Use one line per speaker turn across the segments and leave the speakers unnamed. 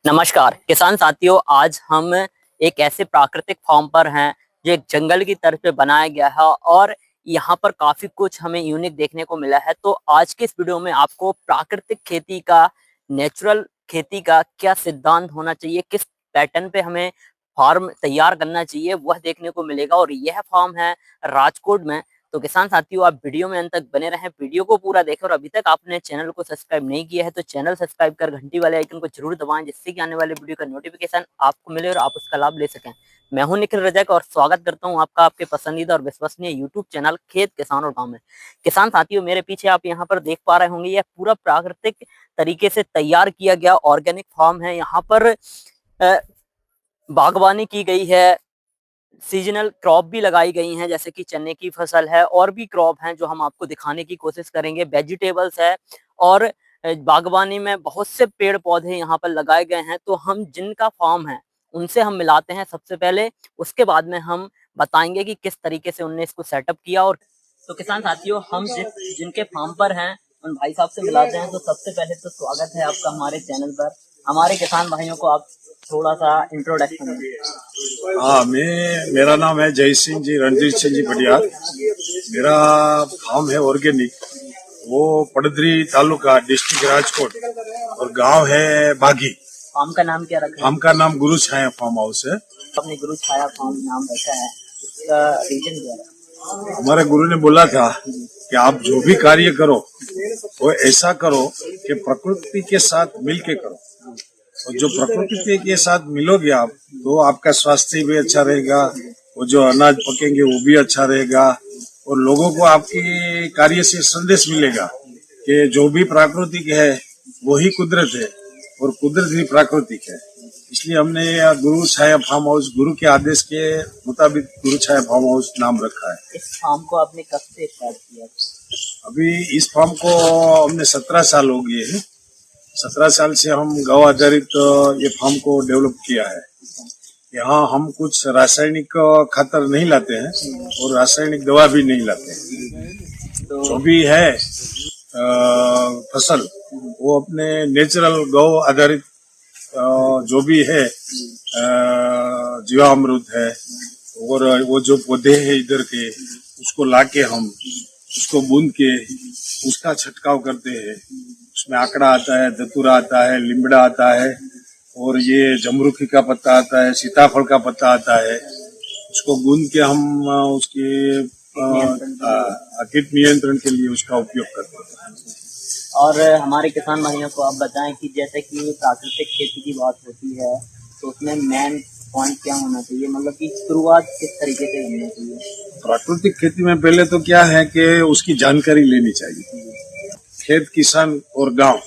नमस्कार किसान साथियों, आज हम एक ऐसे प्राकृतिक फार्म पर हैं जो एक जंगल की तरफ पे बनाया गया है और यहाँ पर काफी कुछ हमें यूनिक देखने को मिला है। तो आज के इस वीडियो में आपको प्राकृतिक खेती का, नेचुरल खेती का क्या सिद्धांत होना चाहिए, किस पैटर्न पे हमें फार्म तैयार करना चाहिए, वह देखने को मिलेगा। और यह फार्म है राजकोट में। तो किसान साथियों, आप वीडियो में अंत तक बने रहें, वीडियो को पूरा देखें और अभी तक आपने चैनल को सब्सक्राइब नहीं किया है तो चैनल सब्सक्राइब कर घंटी वाले आइकन को जरूर दबाएं, जिससे कि आने वाले वीडियो का नोटिफिकेशन आपको मिले और आप उसका लाभ ले सकें। मैं हूं निखिल रजक और स्वागत करता हूं आपका आपके पसंदीदा और विश्वसनीय यूट्यूब चैनल खेत किसान और गाँव में। किसान साथियों, मेरे पीछे आप यहाँ पर देख पा रहे होंगे, यह पूरा प्राकृतिक तरीके से तैयार किया गया ऑर्गेनिक फार्म है। यहाँ पर बागवानी की गई है, सीजनल क्रॉप भी लगाई गई हैं, जैसे कि चने की फसल है और भी क्रॉप हैं जो हम आपको दिखाने की कोशिश करेंगे। वेजिटेबल्स है और बागवानी में बहुत से पेड़ पौधे यहाँ पर लगाए गए हैं। तो हम जिनका फार्म है उनसे हम मिलाते हैं सबसे पहले, उसके बाद में हम बताएंगे कि किस तरीके से उनने इसको सेटअप किया। और तो किसान साथियों, हम जिनके फार्म पर हैं उन भाई साहब से मिलाते हैं। तो सबसे पहले तो स्वागत है आपका हमारे चैनल पर। हमारे किसान भाइयों को आप थोड़ा सा इंट्रोडक्शन दें।
हाँ, मेरा नाम है जय सिंह जी, रणजीत सिंह जी पटियार। मेरा फार्म है ऑर्गेनिक, वो पड़दरी तालुका, डिस्ट्रिक्ट राजकोट, और गांव है बागी।
फार्म का नाम क्या रखा है?
फार्म का नाम गुरु छाया फार्म हाउस है।
आपने गुरु छाया फार्म नाम रखा है, इसका रीजन क्या है?
हमारे गुरु ने बोला था कि आप जो भी कार्य करो वो ऐसा करो कि प्रकृति के साथ मिलके करो, और जो प्रकृति के साथ मिलोगे आप तो आपका स्वास्थ्य भी अच्छा रहेगा, वो जो अनाज पकेंगे वो भी अच्छा रहेगा, और लोगों को आपकी कार्य से संदेश मिलेगा कि जो भी प्राकृतिक है वही कुदरत है और कुदरत ही प्राकृतिक है। इसलिए हमने गुरु छाया फार्म हाउस, गुरु के आदेश के मुताबिक गुरु छाया फार्म हाउस नाम रखा है।
इस फार्म को आपने कब से स्टार्ट किया?
अभी इस फार्म को हमने 17 साल हो गए हैं। 17 साल से हम गौ आधारित ये फार्म को डेवलप किया है। यहाँ हम कुछ रासायनिक खातर नहीं लाते हैं और रासायनिक दवा भी नहीं लाते हैं।
तो
जो भी है फसल वो अपने नेचुरल गौ आधारित जो भी है, जीवामृत है और वो जो पौधे हैं इधर के, उसको लाके हम उसको बूंद के उसका छिड़काव करते हैं। उसमें आकड़ा आता है, धतूरा आता है, लिमड़ा आता है, और ये जमरुखी का पत्ता आता है, सीताफल का पत्ता आता है। उसको गूंद के हम उसके कीट नियंत्रण के लिए उसका उपयोग करते हैं।
और हमारे किसान भाइयों को आप बताएं कि जैसे कि प्राकृतिक खेती की बात होती है तो उसमें मेन पॉइंट क्या होना चाहिए, मतलब कि शुरुआत किस तरीके से होनी चाहिए?
प्राकृतिक खेती में पहले तो क्या है कि उसकी जानकारी लेनी चाहिए। खेत, किसान और गांव,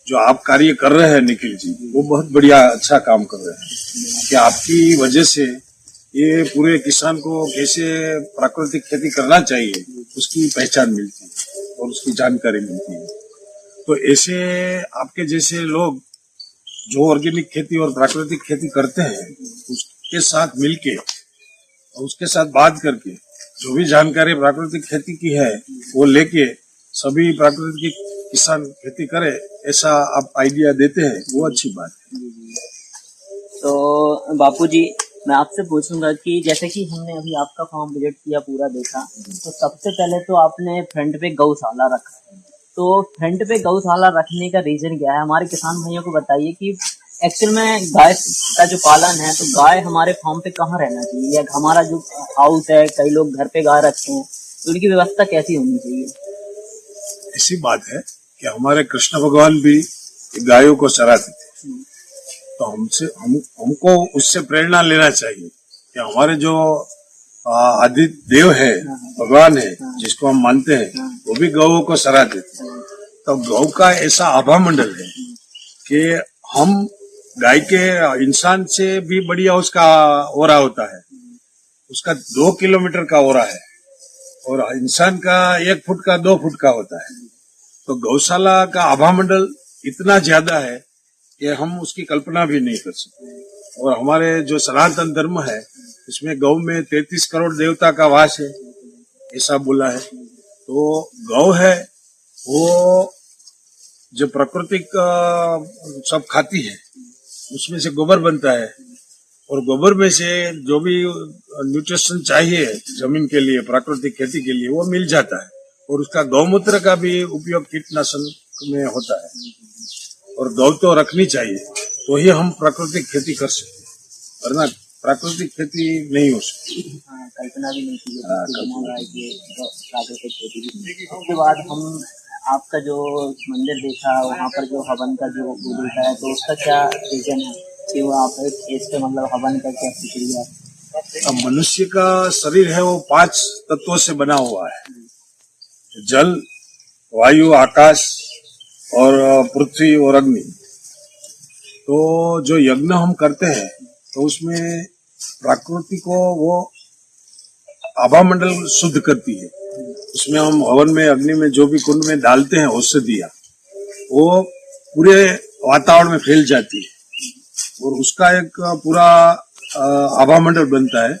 जो आप कार्य कर रहे हैं निखिल जी, वो बहुत बढ़िया अच्छा काम कर रहे हैं कि आपकी वजह से ये पूरे किसान को कैसे प्राकृतिक खेती करना चाहिए उसकी पहचान मिलती है और उसकी जानकारी मिलती है। तो ऐसे आपके जैसे लोग जो ऑर्गेनिक खेती और प्राकृतिक खेती करते हैं उसके साथ मिलके और उसके साथ बात करके जो भी जानकारी प्राकृतिक खेती की है वो लेके सभी प्राकृतिक किसान खेती करे, ऐसा आप आइडिया देते हैं, वो अच्छी बात है।
तो बापूजी, मैं आपसे पूछूंगा कि जैसे कि हमने अभी आपका फार्म विजिट किया, पूरा देखा, तो सबसे पहले तो आपने फ्रंट पे गौशाला रखा। तो फ्रंट पे गौशाला रखने का रीजन क्या है? हमारे किसान भाइयों को बताइए कि एक्चुअल में गाय का जो पालन है, तो गाय हमारे फार्म पे कहाँ रहना चाहिए, या हमारा जो हाउस है, कई लोग घर पे गाय रखते हैं, तो उनकी व्यवस्था कैसी होनी चाहिए?
ऐसी बात है कि हमारे कृष्ण भगवान भी गायों को चराते थे, तो हमको उससे प्रेरणा लेना चाहिए कि हमारे जो आदि देव है, भगवान है, जिसको हम मानते हैं, वो भी गौ को चराते थे। तो गौ का ऐसा आभा मंडल है कि हम गाय के इंसान से भी बढ़िया उसका ओरा होता है। उसका 2 किलोमीटर का ओरा है और इंसान का 1 फुट का 2 फुट का होता है। तो गौशाला का आभा मंडल इतना ज्यादा है कि हम उसकी कल्पना भी नहीं कर सकते। और हमारे जो सनातन धर्म है उसमें गौ में 33 करोड़ देवता का वास है, ऐसा बोला है। तो गौ है वो जो प्राकृतिक सब खाती है, उसमें से गोबर बनता है, और गोबर में से जो भी न्यूट्रिशन चाहिए जमीन के लिए, प्राकृतिक खेती के लिए, वो मिल जाता है। और उसका गौमूत्र का भी उपयोग कीटनाशक में होता है। और गौ तो रखनी चाहिए, तो ही हम प्राकृतिक खेती कर सकते हैं, वरना प्राकृतिक खेती नहीं हो सकती।
कल्पना भी नहीं की प्राकृतिक खेती की। उसके बाद हम आपका जो मंदिर देखा, वहाँ पर जो हवन का जो वो देखा है, तो उसका क्या रीजन है कि वो आप इसके मतलब हवन का क्या प्रक्रिया?
अब मनुष्य का शरीर है वो 5 तत्वों से बना हुआ है, जल, वायु, आकाश और पृथ्वी और अग्नि। तो जो यज्ञ हम करते हैं तो उसमें प्रकृति को वो आभा मंडल शुद्ध करती है। उसमें हम हवन में, अग्नि में, जो भी कुंड में डालते हैं औषधियां, वो पूरे वातावरण में फैल जाती है और उसका एक पूरा आभा मंडल बनता है।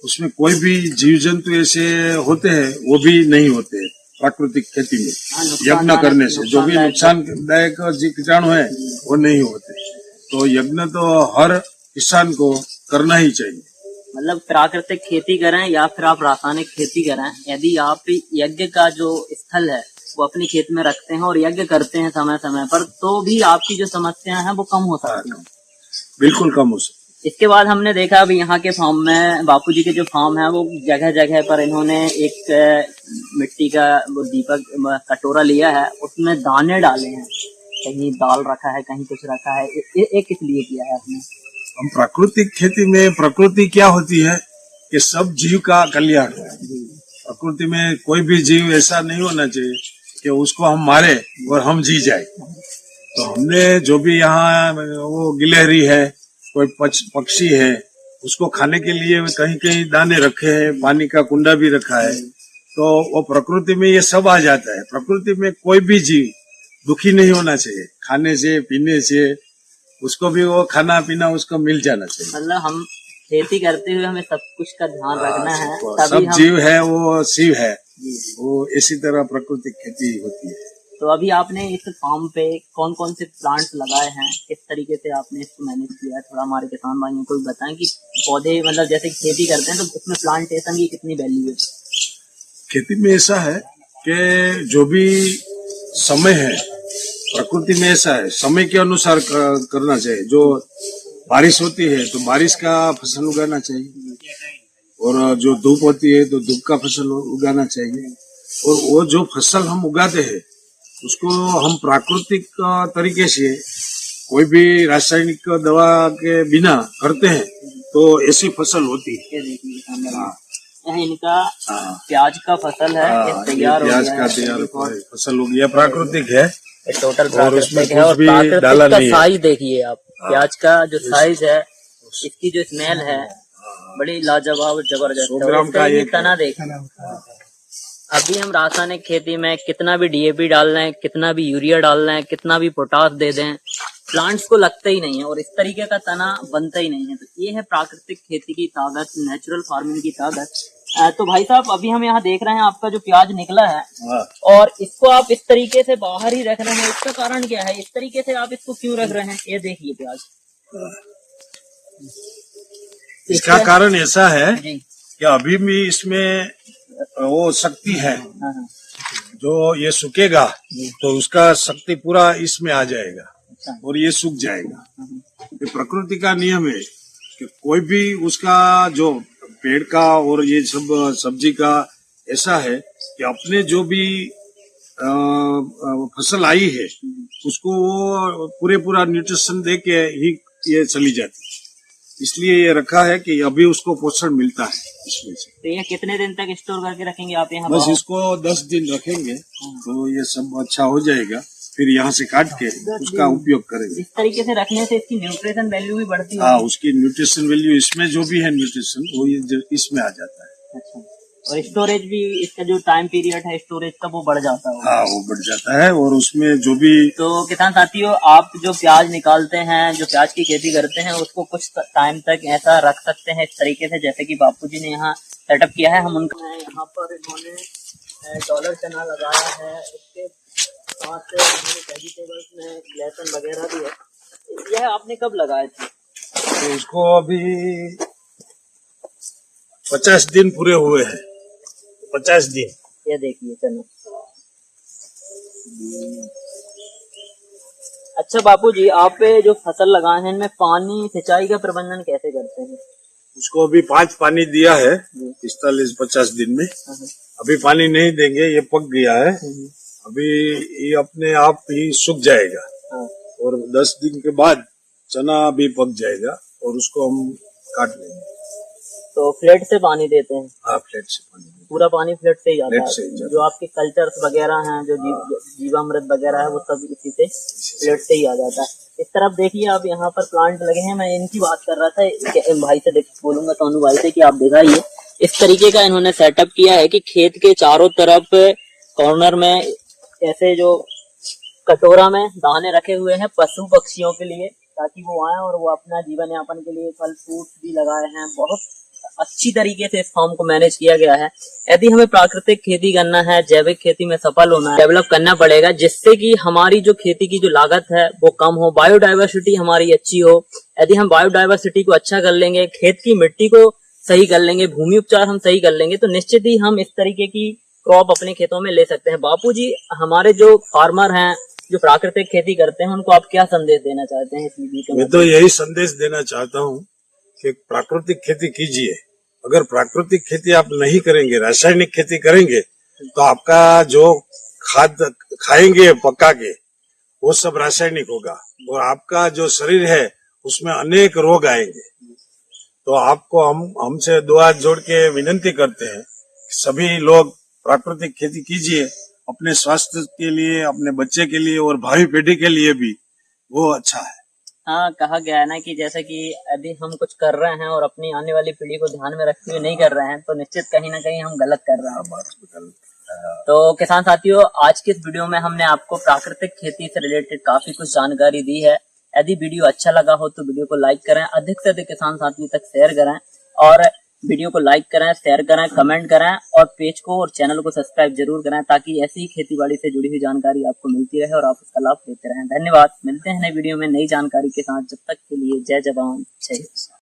उसमें कोई भी जीव जंतु ऐसे होते हैं वो भी नहीं होते हैं प्राकृतिक खेती में। यज्ञ करने से जो भी नुकसानदायक कीटाणु है वो नहीं होते। तो यज्ञ तो हर किसान को करना ही चाहिए।
मतलब प्राकृतिक खेती करें या फिर आप रासायनिक खेती करें, यदि आप यज्ञ का जो स्थल है वो अपने खेत में रखते हैं और यज्ञ करते हैं समय समय पर, तो भी आपकी जो समस्याएं हैं वो कम हो सकती हैं।
बिल्कुल कम हो सकती।
इसके बाद हमने देखा अभी यहाँ के फार्म में, बापूजी के जो फार्म है, वो जगह जगह पर इन्होंने एक मिट्टी का वो दीपक कटोरा लिया है, उसमें दाने डाले हैं, कहीं दाल रखा है, कहीं कुछ रखा है। ये किस लिए किया है आपने?
हम प्राकृतिक खेती में, प्रकृति क्या होती है कि सब जीव का कल्याण है। प्रकृति में कोई भी जीव ऐसा नहीं होना चाहिए कि उसको हम मारे और हम जी जाए। तो हमने जो भी यहाँ वो गिलहरी है, कोई पक्षी है, उसको खाने के लिए कहीं कहीं दाने रखे हैं, पानी का कुंडा भी रखा है। तो वो प्रकृति में ये सब आ जाता है। प्रकृति में कोई भी जीव दुखी नहीं होना चाहिए, खाने से, पीने से, उसको भी वो खाना पीना उसको मिल जाना चाहिए।
मतलब हम खेती करते हुए हमें सब कुछ का ध्यान रखना है।
सब जीव है वो शिव है, वो इसी तरह प्राकृतिक खेती होती है।
तो अभी आपने इस फार्म पे कौन कौन से प्लांट्स लगाए हैं, किस तरीके से आपने इसको मैनेज किया है, थोड़ा हमारे किसान भाइयों को भी बताएं कि पौधे मतलब जैसे खेती करते हैं तो उसमें प्लांटेशन की कितनी वैल्यू है?
खेती में ऐसा है कि जो भी समय है प्रकृति में ऐसा है, समय के अनुसार करना चाहिए। जो बारिश होती है तो बारिश का फसल उगाना चाहिए, और जो धूप होती है तो धूप का फसल उगाना चाहिए। और वो जो फसल हम उगाते हैं उसको हम प्राकृतिक तरीके से, कोई भी रासायनिक दवा के बिना करते हैं तो ऐसी फसल होती है।
यहाँ इनका प्याज का फसल है, तैयार हो गया है।
प्याज का तैयार फसल हो गया, प्राकृतिक है,
टोटल
प्राकृतिक
है। और प्राकृतिक का साइज देखिए आप, प्याज का जो साइज है, इसकी जो स्मेल है बड़ी लाजवाब जबरदस्त है। ये तना देखिए। अभी हम रासायनिक खेती में कितना भी डीएपी डाल रहे हैं, कितना भी यूरिया डाल रहे हैं, कितना भी पोटास दे दें, प्लांट्स को लगता ही नहीं है और इस तरीके का तना बनता ही नहीं है। तो ये है प्राकृतिक खेती की ताकत, नेचुरल फार्मिंग की ताकत। तो भाई साहब, अभी हम यहाँ देख रहे हैं आपका जो प्याज निकला है और इसको आप इस तरीके से बाहर ही रख रहे हैं, इसका कारण क्या है? इस तरीके से आप इसको क्यों रख रहे हैं? ये देखिए प्याज।
इसका कारण ऐसा है कि अभी भी इसमें वो शक्ति है, जो ये सूखेगा तो उसका शक्ति पूरा इसमें आ जाएगा और ये सूख जाएगा। ये प्रकृति का नियम है कि कोई भी उसका जो पेड़ का और ये सब सब्जी का ऐसा है कि अपने जो भी फसल आई है उसको वो पूरा न्यूट्रिशन दे के ही ये चली जाती है। इसलिए ये रखा है कि अभी उसको पोषण मिलता है इसमें से।
तो ये कितने दिन तक स्टोर करके रखेंगे आप यहाँ?
बस इसको 10 दिन रखेंगे तो ये सब अच्छा हो जाएगा, फिर यहाँ से काट के उसका उपयोग करेंगे।
इस तरीके से रखने से इसकी न्यूट्रिशन वैल्यू भी बढ़ती है।
हाँ, उसकी न्यूट्रिशन वैल्यू इसमें जो भी है न्यूट्रिशन वो ये इसमें आ जाता है।
अच्छा, और स्टोरेज भी इसका जो टाइम पीरियड है स्टोरेज का वो बढ़ जाता है।
हाँ, वो बढ़ जाता है और उसमें जो भी।
तो किसान साथियों, आप जो प्याज निकालते हैं, जो प्याज की खेती करते हैं, उसको कुछ टाइम तक ऐसा रख सकते हैं इस तरीके से, जैसे कि बापूजी ने यहाँ सेटअप किया है। हम उनका यहाँ पर इन्होंने डॉलर चना लगाया है, इसके साथ वेजिटेबल्स में लहसुन वगैरह भी है। यह आपने कब लगाए थे?
तो उसको अभी 50 दिन पूरे हुए हैं। 50 दिन।
ये देखिए चलो। अच्छा बापूजी, आप जो फसल लगाए हैं इनमें पानी सिंचाई का प्रबंधन कैसे करते हैं?
उसको अभी 5 पानी दिया है
जी।
45-50 दिन में।
हाँ।
अभी पानी नहीं देंगे, ये पक गया है। अभी ये अपने आप ही सूख जाएगा।
हाँ।
और 10 दिन के बाद चना भी पक जाएगा और उसको हम काट लेंगे।
तो फ्लेट से पानी देते हैं?
हाँ, फ्लेट से पानी देंगे।
पूरा पानी फ्लेट से ही आता
फ्लेट से ही
है?
जाता
जो आपके कल्चर्स वगैरह हैं, जो जीवामृत वगैरह है, वो सब इसी से फ्लेट से ही आ जाता है। इस तरफ देखिए आप, यहाँ पर प्लांट लगे हैं। मैं इनकी बात कर रहा था भाई से, बोलूंगा सोनू भाई से कि आप दिखाइए। इस तरीके का इन्होंने सेटअप किया है कि खेत के चारों तरफ कॉर्नर में ऐसे जो कटोरा में दाने रखे हुए हैं पशु पक्षियों के लिए, ताकि वो आए और वो अपना जीवन यापन के लिए फल फ्रूट भी लगाए हैं। बहुत अच्छी तरीके से इस फार्म को मैनेज किया गया है। यदि हमें प्राकृतिक खेती करना है, जैविक खेती में सफल होना है, डेवलप करना पड़ेगा, जिससे कि हमारी जो खेती की जो लागत है वो कम हो, बायोडाइवर्सिटी हमारी अच्छी हो। यदि हम बायोडाइवर्सिटी को अच्छा कर लेंगे, खेत की मिट्टी को सही कर लेंगे, भूमि उपचार हम सही कर लेंगे, तो निश्चित ही हम इस तरीके की क्रॉप अपने खेतों में ले सकते हैं। बापूजी, हमारे जो फार्मर हैं, जो प्राकृतिक खेती करते हैं, उनको आप क्या संदेश देना चाहते हैं इस वीडियो के?
मैं तो यही संदेश देना चाहता हूँ कि प्राकृतिक खेती कीजिए। अगर प्राकृतिक खेती आप नहीं करेंगे, रासायनिक खेती करेंगे, तो आपका जो खाद खाएंगे पका के वो सब रासायनिक होगा और आपका जो शरीर है उसमें अनेक रोग आएंगे। तो आपको हमसे 2 हाथ जोड़ के विनती करते हैं, सभी लोग प्राकृतिक खेती कीजिए, अपने स्वास्थ्य के लिए, अपने बच्चे के लिए और भावी पीढ़ी के लिए भी वो अच्छा है।
हाँ, कहा गया है ना कि जैसे कि यदि हम कुछ कर रहे हैं और अपनी आने वाली पीढ़ी को ध्यान में रखते हुए नहीं कर रहे हैं, तो निश्चित कहीं ना कहीं हम गलत कर रहे हैं। तो किसान साथियों, आज की इस वीडियो में हमने आपको प्राकृतिक खेती से रिलेटेड काफी कुछ जानकारी दी है। यदि वीडियो अच्छा लगा हो तो वीडियो को लाइक करें, अधिक से अधिक किसान साथियों तक शेयर करें, और वीडियो को लाइक करें, शेयर करें, कमेंट करें, और पेज को और चैनल को सब्सक्राइब जरूर करें, ताकि ऐसी ही खेती बाड़ी से जुड़ी हुई जानकारी आपको मिलती रहे और आप उसका लाभ लेते रहें। धन्यवाद। मिलते हैं नई वीडियो में नई जानकारी के साथ। जब तक के लिए जय जवान जय किसान।